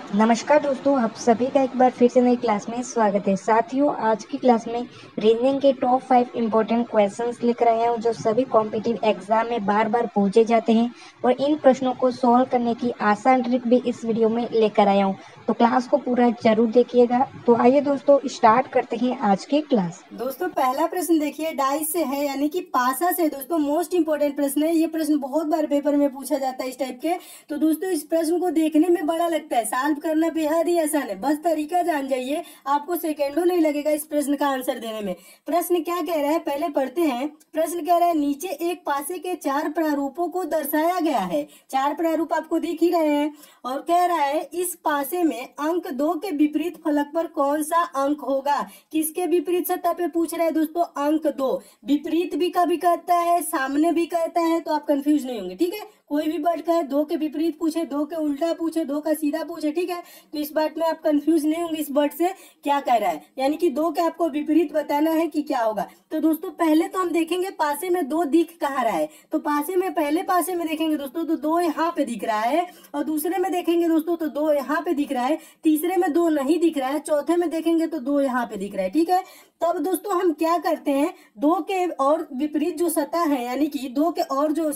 नमस्कार दोस्तों, आप सभी का एक बार फिर से नई क्लास में स्वागत है। साथियों, आज की क्लास में रीजनिंग के टॉप 5 इम्पोर्टेंट क्वेश्चंस लेकर आया हूं जो सभी कॉम्पिटिटिव एग्जाम में बार बार पूछे जाते हैं और इन प्रश्नों को सॉल्व करने की आसान ट्रिक भी इस वीडियो में लेकर आया हूं। तो क्लास को पूरा जरूर देखिएगा। तो आइए दोस्तों, स्टार्ट करते हैं आज की क्लास। दोस्तों पहला प्रश्न देखिए, डाइस से है यानी कि पासा से। दोस्तों मोस्ट इंपोर्टेंट प्रश्न है, ये प्रश्न बहुत बार पेपर में पूछा जाता है इस टाइप के। तो दोस्तों इस प्रश्न को देखने में बड़ा लगता है, सॉल्व करना बेहद ही आसान है। बस तरीका जान जाइए, आपको सेकेंडों नहीं लगेगा इस प्रश्न का आंसर देने में। प्रश्न क्या कह रहा है पहले पढ़ते हैं। प्रश्न कह रहा है नीचे एक पासे के 4 प्रारूपों को दर्शाया गया है। 4 प्रारूप आपको दिख ही रहे हैं और कह रहा है इस पासे में अंक 2 के विपरीत फलक पर कौन सा अंक होगा। किसके विपरीत सतह पे पूछ रहा है दोस्तों? अंक 2। विपरीत भी कभी कहता है, सामने भी कहता है, तो आप कंफ्यूज नहीं होंगे। ठीक है, कोई भी वर्ड कहे, 2 के विपरीत पूछे, 2 के उल्टा पूछे, 2 का सीधा पूछे, ठीक है, तो इस बात में आप कंफ्यूज नहीं होंगे इस वर्ड से क्या कह रहा है। यानी कि 2 के आपको विपरीत बताना है कि क्या होगा। तो दोस्तों पहले तो हम देखेंगे पासे में 2 दिख कहाँ रहा है। तो पासे में, पहले पासे में देखेंगे दोस्तों तो 2 यहाँ पे दिख रहा है, और दूसरे में देखेंगे दोस्तों तो 2 यहाँ पे दिख रहा है, तीसरे में 2 नहीं दिख रहा है, चौथे में देखेंगे तो 2 यहाँ पे दिख रहा है। ठीक है, तब दोस्तों हम क्या करते हैं, 2 के और विपरीत जो सतह है यानी कि 2 के और जो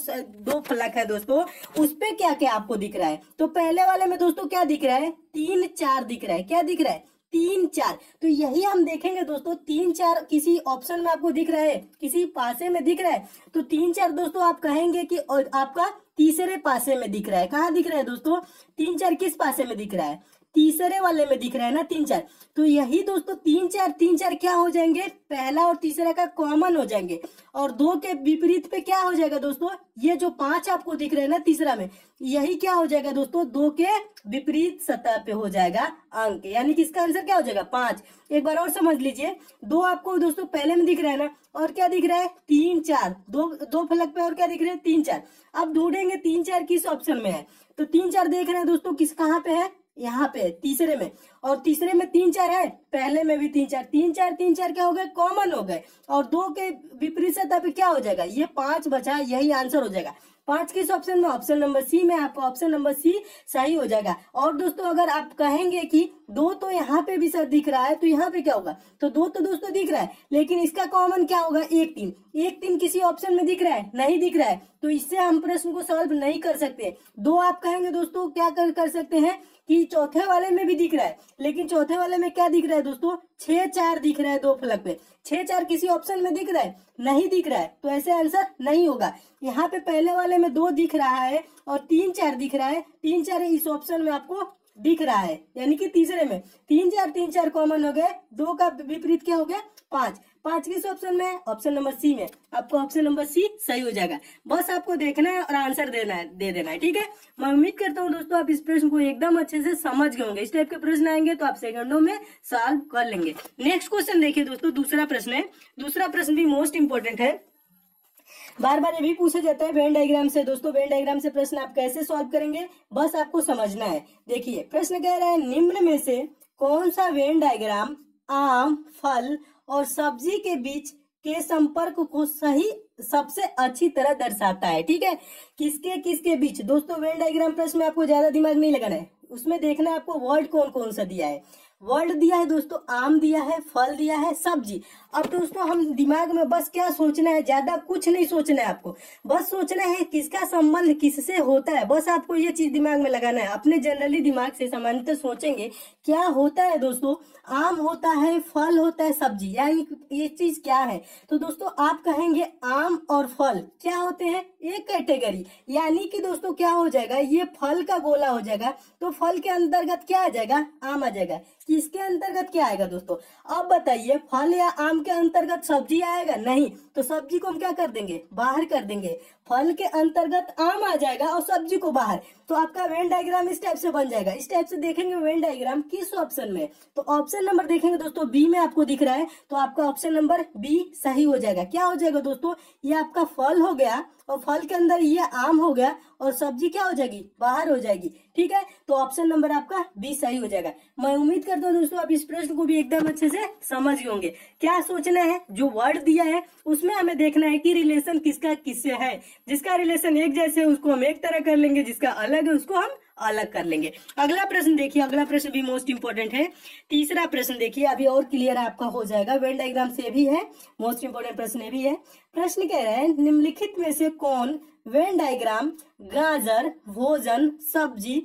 2 फलक है दोस्तों, उस पे क्या क्या आपको दिख रहा है। तो पहले वाले में दोस्तों क्या दिख रहा है? 3 4 दिख रहा है। क्या दिख रहा है? 3 4। तो यही हम देखेंगे दोस्तों, 3 4 किसी ऑप्शन में आपको दिख रहा है, किसी पासे में दिख रहा है, तो 3 4 दोस्तों आप कहेंगे कि और आपका तीसरे पासे में दिख रहा है। कहाँ दिख रहा है दोस्तों? 3 4 किस पासे में दिख रहा है? तीसरे वाले में दिख रहा है ना 3 4। तो यही दोस्तों 3 4 क्या हो जाएंगे? पहला और तीसरा का कॉमन हो जाएंगे, और 2 के विपरीत पे क्या हो जाएगा दोस्तों? ये जो 5 आपको दिख रहा है ना तीसरा में, यही क्या हो जाएगा दोस्तों? 2 के विपरीत सतह पे हो जाएगा अंक। यानी कि इसका आंसर क्या हो जाएगा? 5। एक बार और समझ लीजिए, 2 आपको दोस्तों पहले में दिख रहा है ना, और क्या दिख रहा है? 3 4। दो फलक पे और क्या दिख रहे हैं? 3 4। अब ढूंढेंगे 3 4 किस ऑप्शन में है। तो 3 4 देख रहे हैं दोस्तों किस, कहाँ पे है? यहाँ पे तीसरे में, और तीसरे में 3 4 है, पहले में भी 3 4। 3 4 3 4 क्या हो गए? कॉमन हो गए, और 2 के विपरीत सतह पे क्या हो जाएगा? ये 5 बचा, यही आंसर हो जाएगा। 5 किस ऑप्शन में? ऑप्शन नंबर सी में। आपका ऑप्शन नंबर सी सही हो जाएगा। और दोस्तों अगर आप कहेंगे कि 2 तो यहाँ पे भी सर दिख रहा है, तो यहाँ पे क्या होगा? तो 2 तो दोस्तों दिख रहा है, लेकिन इसका कॉमन क्या होगा? 1 3। 1 3 किसी ऑप्शन में दिख रहा है? नहीं दिख रहा है, तो इससे हम प्रश्न को सॉल्व नहीं कर सकते। 2 आप कहेंगे दोस्तों क्या कर सकते हैं कि चौथे वाले में भी दिख रहा है, लेकिन चौथे वाले में क्या दिख रहा है दोस्तों? 6 4 दिख रहा है 2 फलक पे। 6 4 किसी ऑप्शन में दिख रहा है? नहीं दिख रहा है, तो ऐसे आंसर नहीं होगा। यहाँ पे पहले वाले में 2 दिख रहा है और 3 4 दिख रहा है। 3 4 इस ऑप्शन में आपको दिख रहा है, यानी कि तीसरे में 3 4 कॉमन हो गए। 2 का विपरीत क्या हो गया? 5। 5 किस ऑप्शन में है? ऑप्शन नंबर सी में। आपको ऑप्शन नंबर सी सही हो जाएगा। बस आपको देखना है और आंसर दे देना है। ठीक है, मैं उम्मीद करता हूँ दोस्तों आप इस प्रश्न को एकदम अच्छे से समझ गए होंगे। इस टाइप के प्रश्न आएंगे तो आप सेकंडों में सॉल्व कर लेंगे। नेक्स्ट क्वेश्चन देखिए दोस्तों, दूसरा प्रश्न है। दूसरा प्रश्न भी मोस्ट इंपोर्टेंट है, बार बार ये भी पूछा जाता है वेन डायग्राम से। दोस्तों वेन डायग्राम से प्रश्न आप कैसे सॉल्व करेंगे, बस आपको समझना है। देखिए प्रश्न कह रहा है निम्न में से कौन सा वेन डायग्राम आम, फल और सब्जी के बीच के संपर्क को सही सबसे अच्छी तरह दर्शाता है। ठीक है, किसके किसके बीच? दोस्तों वेन डायग्राम प्रश्न में आपको ज्यादा दिमाग नहीं लगाना है, उसमें देखना है आपको वर्ड कौन कौन सा दिया है। वर्ड दिया है दोस्तों, आम दिया है, फल दिया है, सब्जी। अब दोस्तों हम दिमाग में बस क्या सोचना है, ज्यादा कुछ नहीं सोचना है आपको। बस सोचना है किसका संबंध किससे होता है, बस आपको ये चीज दिमाग में लगाना है। अपने जनरली दिमाग से सामान्यतः सोचेंगे क्या होता है दोस्तों, आम होता है, फल होता है, सब्जी, यानी ये चीज क्या है। तो दोस्तों आप कहेंगे आम और फल क्या होते हैं? एक कैटेगरी, यानी कि दोस्तों क्या हो जाएगा, ये फल का गोला हो जाएगा, तो फल के अंतर्गत क्या आ जाएगा? आम आ जाएगा। किसके अंतर्गत क्या आएगा दोस्तों? अब बताइए, फल या आम के अंतर्गत सब्जी आएगा? नहीं, तो सब्जी को हम क्या कर देंगे? बाहर कर देंगे। फल के अंतर्गत आम आ जाएगा और सब्जी को बाहर। तो आपका वेन डायग्राम इस टाइप से बन जाएगा। इस टाइप से देखेंगे वेन डायग्राम किस ऑप्शन में, तो ऑप्शन नंबर देखेंगे दोस्तों बी में आपको दिख रहा है, तो आपका ऑप्शन नंबर बी सही हो जाएगा। क्या हो जाएगा दोस्तों? ये आपका फल हो गया, और फल के अंदर ये आम हो गया, और सब्जी क्या हो जाएगी? बाहर हो जाएगी। ठीक है, तो ऑप्शन नंबर आपका बी सही हो जाएगा। मैं उम्मीद करता हूँ दोस्तों आप इस प्रश्न को भी एकदम अच्छे से समझ गए होंगे। क्या सोचना है, जो वर्ड दिया है उसमें हमें देखना है कि रिलेशन किसका किससे है। जिसका रिलेशन एक जैसे है उसको हम एक तरह कर लेंगे, जिसका अलग है उसको हम अलग कर लेंगे। अगला प्रश्न देखिए, अगला प्रश्न भी मोस्ट इंपोर्टेंट है। तीसरा प्रश्न देखिए, अभी और क्लियर आपका हो जाएगा, वेन डायग्राम से भी है, मोस्ट इंपोर्टेंट प्रश्न ये भी है। प्रश्न कह रहा है निम्नलिखित में से कौन वेन डायग्राम गाजर, भोजन, सब्जी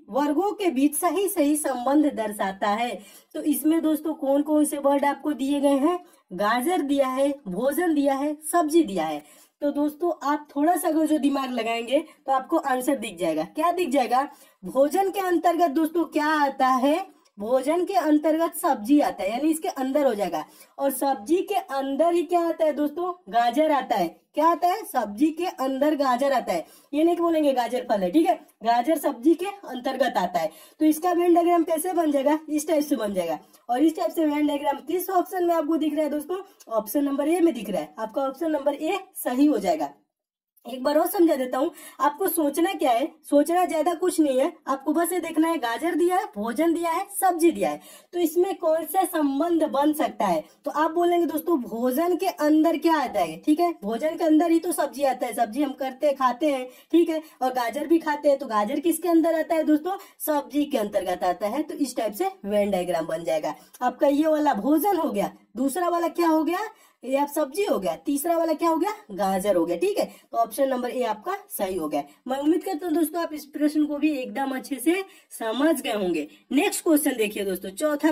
वर्गों के बीच सही सही संबंध दर्शाता है। तो इसमें दोस्तों कौन कौन से वर्ड आपको दिए गए हैं, गाजर दिया है, भोजन दिया है, सब्जी दिया है। तो दोस्तों आप थोड़ा सा अगर जो दिमाग लगाएंगे तो आपको आंसर दिख जाएगा। क्या दिख जाएगा, भोजन के अंतर्गत दोस्तों क्या आता है, भोजन के अंतर्गत सब्जी आता है, यानी इसके अंदर हो जाएगा। और सब्जी के अंदर ही क्या आता है दोस्तों, गाजर आता है। क्या आता है, सब्जी के अंदर गाजर आता है। ये नहीं कि बोलेंगे गाजर फल है, ठीक है, गाजर सब्जी के अंतर्गत आता है। तो इसका वेन डायग्राम कैसे बन जाएगा, इस टाइप से बन जाएगा। और इस टाइप से वेन डायग्राम किस ऑप्शन में आपको दिख रहा है दोस्तों, ऑप्शन नंबर ए में दिख रहा है। आपका ऑप्शन नंबर ए सही हो जाएगा। एक बार और समझा देता हूँ, आपको सोचना क्या है, सोचना ज्यादा कुछ नहीं है, आपको बस ये देखना है गाजर दिया है, भोजन दिया है, सब्जी दिया है, तो इसमें कौन सा संबंध बन सकता है। तो आप बोलेंगे दोस्तों भोजन के अंदर क्या आता है, ठीक है, भोजन के अंदर ही तो सब्जी आता है, सब्जी हम करते खाते हैं, ठीक है, और गाजर भी खाते हैं, तो गाजर किसके अंदर आता है दोस्तों, सब्जी के अंतर्गत आता है। तो इस टाइप से वेन डायग्राम बन जाएगा। आपका ये वाला भोजन हो गया, दूसरा वाला क्या हो गया, ये आप सब्जी हो गया, तीसरा वाला क्या हो गया, गाजर हो गया, ठीक है। तो ऑप्शन नंबर ए आपका सही हो गया। मैं उम्मीद करता हूँ दोस्तों आप इस प्रश्न को भी एकदम अच्छे से समझ गए होंगे। नेक्स्ट क्वेश्चन देखिए दोस्तों, चौथा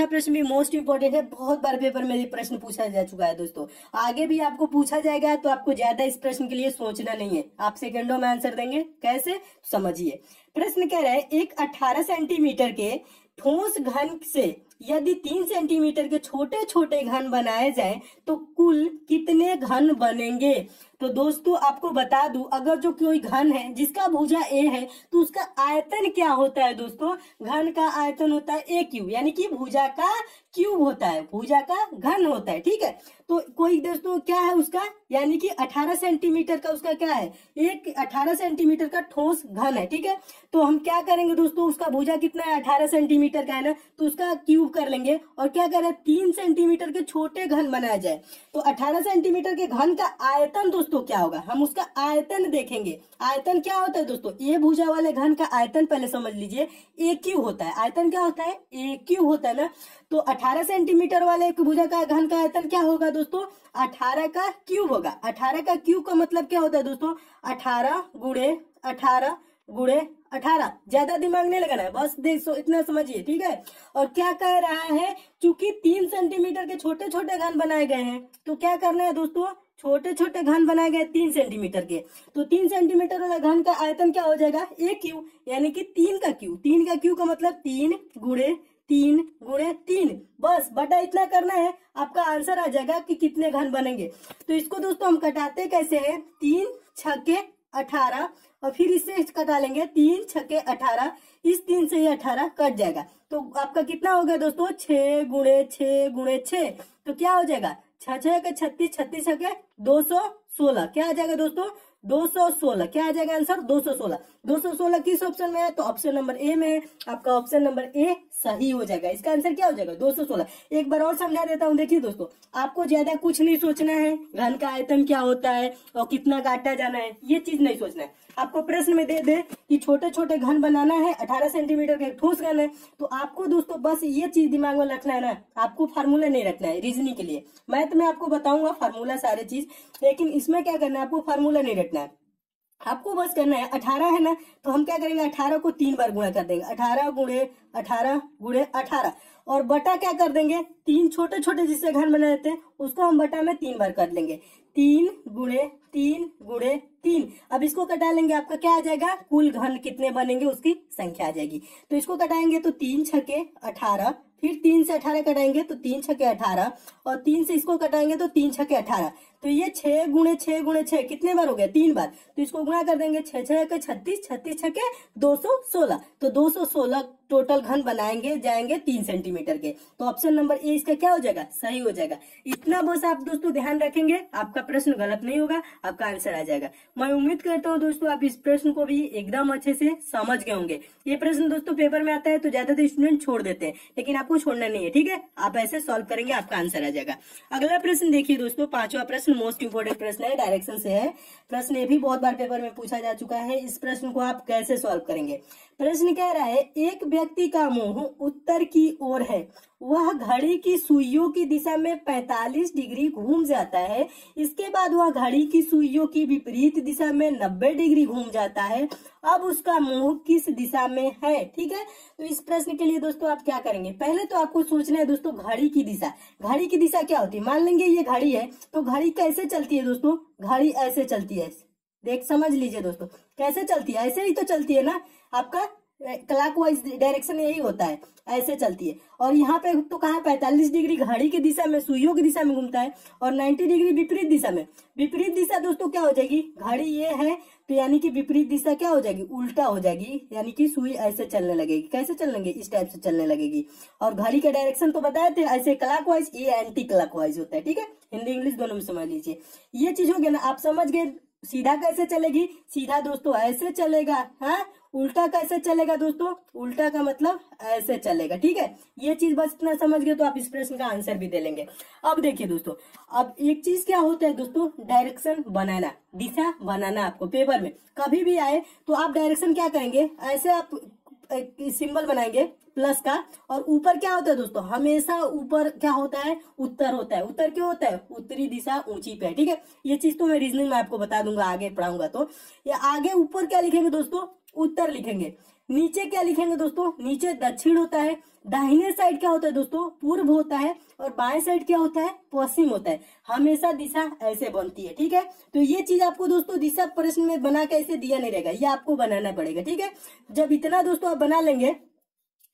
प्रश्न भी मोस्ट इंपोर्टेंट है, बहुत बार पेपर में ये प्रश्न पूछा जा चुका है दोस्तों, आगे भी आपको पूछा जाएगा, तो आपको ज्यादा इस प्रश्न के लिए सोचना नहीं है, आप सेकंडों में आंसर देंगे। कैसे, समझिए। प्रश्न कह रहा है एक 18 सेंटीमीटर के ठोस घन से यदि 3 सेंटीमीटर के छोटे छोटे घन बनाए जाए तो कुल कितने घन बनेंगे। तो दोस्तों आपको बता दूं, अगर जो कोई घन है जिसका भुजा ए है तो उसका आयतन क्या होता है दोस्तों, घन का आयतन होता है ए क्यूब, यानी कि भुजा का क्यूब होता है, भुजा का घन होता है, ठीक है। तो कोई दोस्तों क्या है उसका, यानी कि 18 सेंटीमीटर का उसका क्या है, एक 18 सेंटीमीटर का ठोस घन है, ठीक है। तो हम क्या करेंगे दोस्तों, उसका भुजा कितना है, 18 सेंटीमीटर का है ना, तो उसका क्यूब कर लेंगे और क्या करें, 3 सेंटीमीटर के छोटे घन बनाया जाए। तो 18 सेंटीमीटर के घन का आयतन दोस्तों क्या होगा, हम उसका आयतन देखेंगे। आयतन क्या होता है दोस्तों, ये भुजा वाले घन का आयतन पहले समझ लीजिए, ए क्यूब होता है। आयतन क्या होता है, ए क्यूब होता है ना। तो 18 सेंटीमीटर वाले भुजा का घन का आयतन क्या होगा दोस्तों, 18 का क्यूब होगा। 18 का क्यूब का मतलब क्या होता है दोस्तों, 18 गुणे 18 गुणे 18। ज्यादा दिमाग नहीं लगाना है, बस इतना समझिए, ठीक है। और क्या कह रहा है, चूंकि 3 सेंटीमीटर के छोटे छोटे घन बनाए गए हैं, तो क्या करना है दोस्तों, छोटे छोटे घन बनाए गए 3 सेंटीमीटर के, तो 3 सेंटीमीटर वाला घन का आयतन क्या हो जाएगा, ए क्यूब, यानी कि 3 का क्यूब। 3 का क्यूब का मतलब 3 गुणे 3 गुणे 3, बस बटा इतना करना है, आपका आंसर आ जाएगा कि कितने घन बनेंगे। तो इसको दोस्तों हम कटाते कैसे हैं, 3 छक्के 18 और फिर इससे कटा लेंगे 3 छक्के 18, इस 3 से ये 18 कट जाएगा। तो आपका कितना हो गया दोस्तों, 6 गुणे 6 गुणे 6, तो क्या हो जाएगा, 6 के 36, 36 छक्के 216, क्या आ जाएगा दोस्तों, 216। क्या आ जाएगा आंसर, 216। 216 किस ऑप्शन में है, तो ऑप्शन नंबर ए में है। आपका ऑप्शन नंबर ए सही हो जाएगा। इसका आंसर क्या हो जाएगा, 216। एक बार और समझा देता हूँ, देखिए दोस्तों आपको ज्यादा कुछ नहीं सोचना है, घन का आयतन क्या होता है और कितना काटा जाना है, ये चीज नहीं सोचना है। आपको प्रश्न में दे दे कि छोटे छोटे घन बनाना है, 18 सेंटीमीटर का ठोस घन है, तो आपको दोस्तों बस ये चीज दिमाग में रखना है ना, आपको फार्मूला नहीं रखना है रीजनिंग के लिए। मैथ में आपको बताऊंगा फार्मूला सारे चीज, लेकिन इसमें क्या करना है, आपको फार्मूला नहीं रखना है, आपको बस करना है 18 है ना, तो हम क्या करेंगे, 18 को 3 बार गुणा कर देंगे, 18 गुणे 18 गुणे 18, और बटा क्या कर देंगे, 3 छोटे छोटे जिससे घन बना देते हैं उसको हम बटा में 3 बार कर लेंगे, 3 गुणे 3 गुणे 3। अब इसको कटा लेंगे, आपका क्या आ जाएगा, कुल घन कितने बनेंगे उसकी संख्या आ जाएगी। तो इसको कटाएंगे तो 3 छक्के 18, फिर 3 से 18 कटाएंगे तो 3 छक्के 18, और 3 से इसको कटाएंगे तो 3 छक्के 18। तो ये 6 गुणे 6 गुणे 6 कितने बार हो गया, 3 बार। तो इसको गुणा कर देंगे, 6 के 36, 36 छक्के 216, तो 216 टोटल घन बनाएंगे जाएंगे 3 सेंटीमीटर के। तो ऑप्शन नंबर ए इसका क्या हो जाएगा, सही हो जाएगा। इतना बस आप दोस्तों ध्यान रखेंगे, आपका प्रश्न गलत नहीं होगा। आपका आंसर आ जाएगा। मैं उम्मीद करता हूँ दोस्तों आप इस प्रश्न को भी एकदम अच्छे से समझ गए होंगे। ये प्रश्न दोस्तों पेपर में आता है तो ज्यादातर स्टूडेंट छोड़ देते हैं, लेकिन आपको छोड़ना नहीं है, ठीक है। आप ऐसे सॉल्व करेंगे, आपका आंसर आ जाएगा। अगला प्रश्न देखिए दोस्तों, पांचवा प्रश्न मोस्ट इंपोर्टेंट प्रश्न है, डायरेक्शन से है। प्रश्न ये भी बहुत बार पेपर में पूछा जा चुका है। इस प्रश्न को आप कैसे सॉल्व करेंगे? प्रश्न कह रहा है एक व्यक्ति का मुंह उत्तर की ओर है, वह घड़ी की सुइयों की दिशा में 45 डिग्री घूम जाता है। इसके बाद वह घड़ी की सुइयों की विपरीत दिशा में 90 डिग्री घूम जाता है। अब उसका मुंह किस दिशा में है? ठीक है, तो इस प्रश्न के लिए दोस्तों आप क्या करेंगे? पहले तो आपको सोचना है दोस्तों घड़ी की दिशा। घड़ी की दिशा क्या होती है? मान लेंगे ये घड़ी है, तो घड़ी कैसे चलती है दोस्तों? घड़ी ऐसे चलती है, देख समझ लीजिए दोस्तों, कैसे चलती है? ऐसे ही तो चलती है ना। आपका क्लॉकवाइज डायरेक्शन यही होता है, ऐसे चलती है। और यहाँ पे तो कहा 45 डिग्री घड़ी की दिशा में, सुइयों की दिशा में घूमता है, और 90 डिग्री विपरीत दिशा में। विपरीत दिशा दोस्तों क्या हो जाएगी? घड़ी ये है तो यानी कि विपरीत दिशा क्या हो जाएगी? उल्टा हो जाएगी, यानी कि सुई ऐसे चलने लगेगी। कैसे चलने लगेगी? इस टाइप से चलने लगेगी। और घड़ी का डायरेक्शन तो बताए थे ऐसे क्लॉकवाइज, ये एंटी क्लॉकवाइज होता है, ठीक है। हिंदी इंग्लिश दोनों में समझ लीजिए। ये चीज हो गया ना, आप समझ गए। सीधा कैसे चलेगी? सीधा दोस्तों ऐसे चलेगा। हाँ, उल्टा कैसे चलेगा दोस्तों? उल्टा का मतलब ऐसे चलेगा, ठीक है। ये चीज बस इतना समझ गए तो आप इस प्रश्न का आंसर भी दे लेंगे। अब देखिए दोस्तों, अब एक चीज क्या होता है दोस्तों, डायरेक्शन बनाना, दिशा बनाना। आपको पेपर में कभी भी आए तो आप डायरेक्शन क्या करेंगे? ऐसे आप सिंबल बनाएंगे प्लस का, और ऊपर क्या होता है दोस्तों? हमेशा ऊपर क्या होता है? उत्तर होता है। उत्तर क्यों होता है? उत्तरी दिशा ऊंची पे है, ठीक है। ये चीज तो मैं रीजनिंग में आपको बता दूंगा, आगे पढ़ाऊंगा तो। ये आगे ऊपर क्या लिखेंगे दोस्तों? उत्तर लिखेंगे। नीचे क्या लिखेंगे दोस्तों? नीचे दक्षिण होता है। दाहिने साइड क्या होता है दोस्तों? पूर्व होता है। और बाएं साइड क्या होता है? पश्चिम होता है। हमेशा दिशा ऐसे बनती है, ठीक है। तो ये चीज आपको दोस्तों दिशा प्रश्न में बना के ऐसे दिया नहीं रहेगा, ये आपको बनाना पड़ेगा, ठीक है। जब इतना दोस्तों आप बना लेंगे,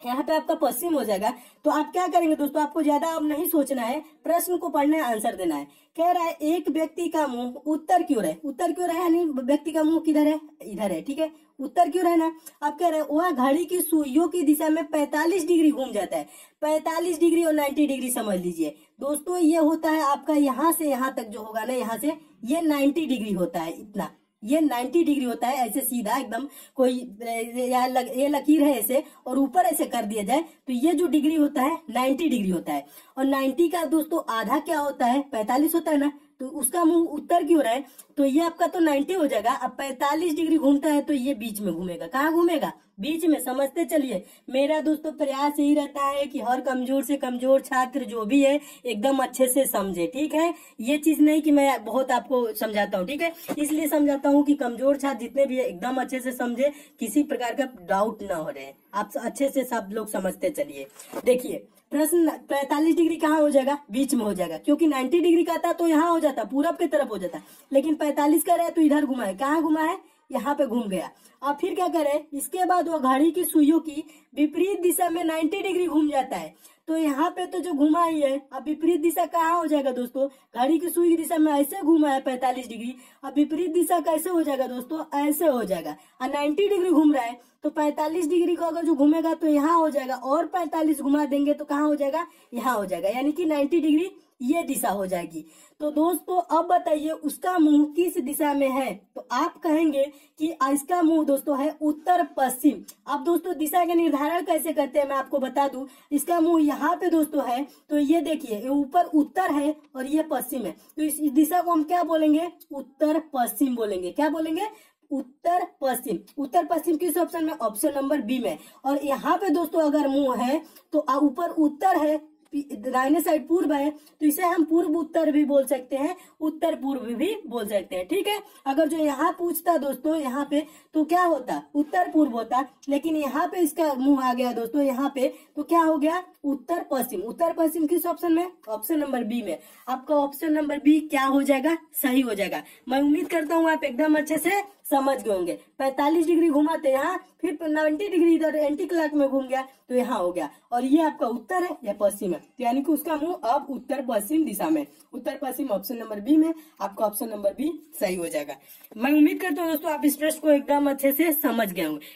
यहाँ पे आपका पश्चिम हो जाएगा, तो आप क्या करेंगे दोस्तों? आपको ज्यादा अब नहीं सोचना है, प्रश्न को पढ़ना है, आंसर देना है। कह रहा है एक व्यक्ति का मुंह उत्तर की ओर है। उत्तर की ओर है यानी व्यक्ति का मुंह किधर है? इधर है, ठीक है। उत्तर की ओर है ना। आप कह रहे हैं वह घड़ी की सुइयों की दिशा में 45 डिग्री घूम जाता है। 45 डिग्री और 90 डिग्री समझ लीजिए दोस्तों, ये होता है आपका यहाँ से यहाँ तक जो होगा ना, यहाँ से ये 90 डिग्री होता है। इतना ये 90 डिग्री होता है, ऐसे सीधा एकदम। कोई ये लकीर है ऐसे, और ऊपर ऐसे कर दिया जाए तो ये जो डिग्री होता है 90 डिग्री होता है। और 90 का दोस्तों आधा क्या होता है? 45 होता है ना। तो उसका मुंह उत्तर की ओर है, तो ये आपका तो 90 हो जाएगा। अब 45 डिग्री घूमता है तो ये बीच में घूमेगा। कहाँ घूमेगा? बीच में। समझते चलिए। मेरा दोस्तों प्रयास यही रहता है कि हर कमजोर से कमजोर छात्र जो भी है एकदम अच्छे से समझे, ठीक है। ये चीज नहीं कि मैं बहुत आपको समझाता हूँ, ठीक है। इसलिए समझाता हूँ कि कमजोर छात्र जितने भी है एकदम अच्छे से समझे, किसी प्रकार का डाउट ना हो रहे। आप अच्छे से सब लोग समझते चलिए। देखिए प्रश्न 45 डिग्री कहाँ हो जाएगा? बीच में हो जाएगा, क्योंकि 90 डिग्री का था तो यहाँ हो जाता, पूरब की तरफ हो जाता। लेकिन 45 का रहा है तो इधर घुमा है। कहाँ घुमा है? यहाँ पे घूम गया। अब फिर क्या करे? इसके बाद वो घड़ी की सुइयों की विपरीत दिशा में 90 डिग्री घूम जाता है। तो यहाँ पे तो जो घुमा ही है, अब विपरीत दिशा कहाँ हो जाएगा दोस्तों? घड़ी की सुई की दिशा में ऐसे घुमा है 45 डिग्री। अब विपरीत दिशा कैसे हो जाएगा दोस्तों? ऐसे हो जाएगा। और 90 डिग्री घूम रहा है तो 45 डिग्री को अगर जो घूमेगा तो यहाँ हो जाएगा, और 45 घुमा देंगे तो कहाँ हो जाएगा? यहाँ हो जाएगा, यानी कि 90 डिग्री ये दिशा हो जाएगी। तो दोस्तों अब बताइए उसका मुंह किस दिशा में है? तो आप कहेंगे कि इसका मुंह दोस्तों है उत्तर पश्चिम। अब दोस्तों दिशा का निर्धारण कैसे करते हैं मैं आपको बता दूं। इसका मुंह यहाँ पे दोस्तों है, तो ये देखिए ये ऊपर उत्तर है और ये पश्चिम है, तो इस दिशा को हम क्या बोलेंगे? उत्तर पश्चिम बोलेंगे। क्या बोलेंगे? उत्तर पश्चिम। उत्तर पश्चिम किस ऑप्शन में? ऑप्शन नंबर बी में। और यहाँ पे दोस्तों अगर मुंह है तो ऊपर उत्तर है, दाहिने साइड पूर्व है, तो इसे हम पूर्व उत्तर भी बोल सकते हैं, उत्तर पूर्व भी बोल सकते हैं, ठीक है। अगर जो यहाँ पूछता दोस्तों यहाँ पे तो क्या होता? उत्तर पूर्व होता। लेकिन यहाँ पे इसका मुंह आ गया दोस्तों यहाँ पे, तो क्या हो गया? उत्तर पश्चिम। उत्तर पश्चिम किस ऑप्शन में? ऑप्शन नंबर बी में। आपका ऑप्शन नंबर बी क्या हो जाएगा? सही हो जाएगा। मैं उम्मीद करता हूँ आप एकदम अच्छे से समझ गए होंगे। 45 डिग्री घुमाते यहाँ, फिर 90 डिग्री इधर एंटी क्लॉक में घूम गया तो यहाँ हो गया। और ये आपका उत्तर है, या पश्चिम है, तो यानी कि उसका मुंह अब उत्तर पश्चिम दिशा में। उत्तर पश्चिम ऑप्शन नंबर बी में। आपका ऑप्शन नंबर बी सही हो जाएगा। मैं उम्मीद करता हूँ दोस्तों आप इस प्रश्न को एकदम अच्छे से समझ गए होंगे।